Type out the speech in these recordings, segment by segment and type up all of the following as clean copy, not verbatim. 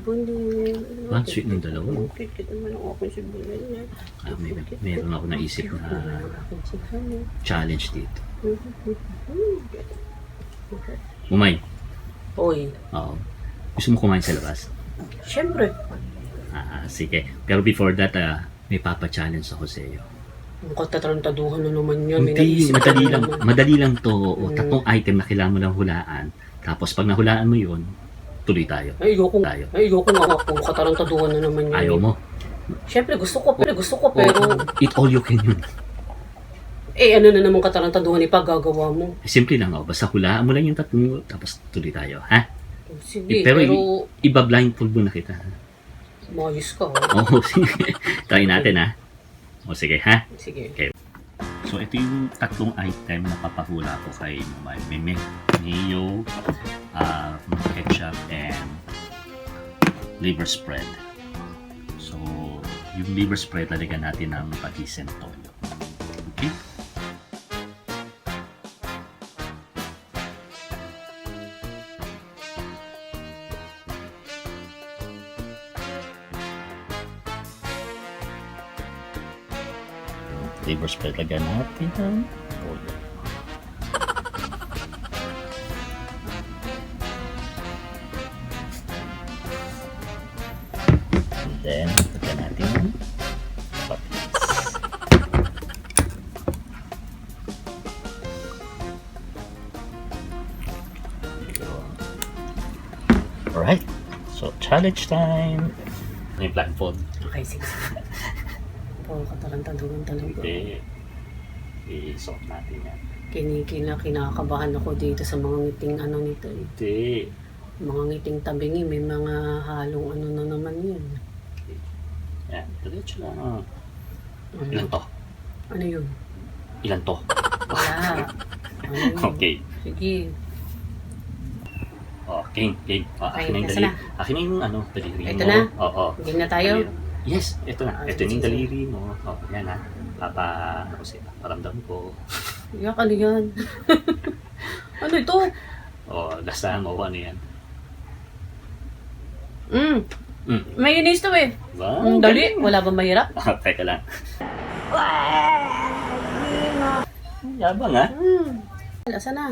Bulin. Ah, sweet ng dalawa. Kit naman ang akin si Bulin. Meron ako naisip na Si Hana. challenge dito. Umay. Oy, Oo. Gusto mo kumain sa labas? syempre. Sige. Pero before that, may papa-challenge ako sa iyo. Ang katatarantaduhan na naman yan. May Hindi, naisip madali ka lang. naman. Madali lang to. O, tatlong item na kailangan mo lang hulaan. Tapos pag nahulaan mo yun, tuloy tayo. Ayoko nga ako. Katarantaduhan na naman yan. Ayaw mo. Syempre, gusto ko, pero Eat all you can yun. ano na naman katarantaduhan ipagagawa mo. Simple lang. Basta hulaan mo lang yung tatlong, tapos tuloy tayo. Ha? Sige, Pero pero iba-blindfold mo na kita. mayos ka. Oo, sige. Try natin, ha? O, sige, ha? Sige. So, ito yung tatlong item na papahula ko kay Mamay. May mayo, ketchup, and liver spread. So, yung liver spread, lalagyan natin ng patis and toyo. Okay? Liver spread, lagyan natin ng toyo. And then, lagyan natin ng patis. Alright, so challenge time. Ano yung blindfold? Okay, sige. Oo, katarantaduhan talaga. Hindi. I-soak natin yan. Kinakabahan ako dito sa mga ngiting ano nito. Hindi. Mga ngiting tabingi, may mga halong ano na naman yun. Yan, diretso lang. Ilan to? Ano yun? Ilan to? Wala. Ano yun? Okay. Sige. Oh, King. Akin na yung nasa daliri. na? Akin na yung daliri mo. Ito na? Oo. Game na tayo? Yes, ito na. Ito sige, yung sige. daliri mo. Oh, yan ha. Ano ko siya? Paramdam ko. Iyak, ano yan? Ano ito? Oh, lasahan mo. Ano yan? Mayonnaise to eh. Wow, Dali. Wala ba mahirap? Teka lang. Yabang ha? Lasa na.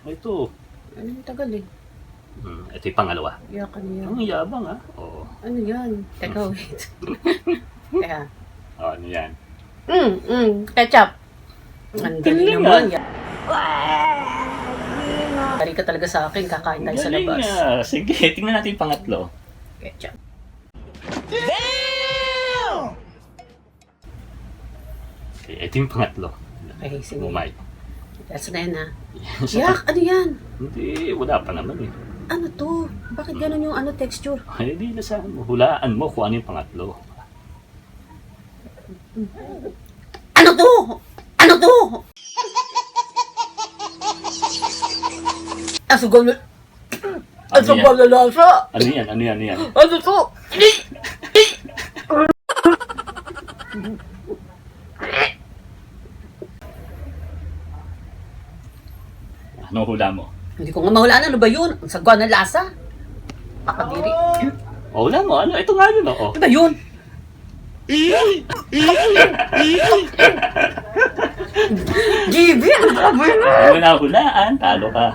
Ito. Ano yung tagal eh? Ito yung pangalawa. Iyak, ano yan? Ang yabang ha? Oo. Ano yan? Teka, wait. Teka. Oh, ano yan? Ketchup. Ang dali Galing, naman yan. Dari ka talaga sa akin, kakain tayo sa Galing labas. nga. Sige, tingnan natin yung pangatlo. Ketchup. Okay, ito yung pangatlo. Okay, sige. Umay. Lasa na yan ha. Yak, ano yan? Hindi, wala pa naman eh. Ano to? Bakit ganun yung ano texture? Ay, hindi na sa hulaan mo kung ano yung pangatlo. Ano to? Ano to? Asugal na... Asugal na lasa! Ano yan? Ano yan? Ano yan? Ano to? Ano hula mo? Hindi ko nga mahulaan. Ano ba yun? Ang sagwa ng lasa. Pakadiri. O, hula mo. Ano? Ito nga yun, oo. Ano ba yun? Gibi! Ang grabe na! Hindi mo na hulaan. Talo ka.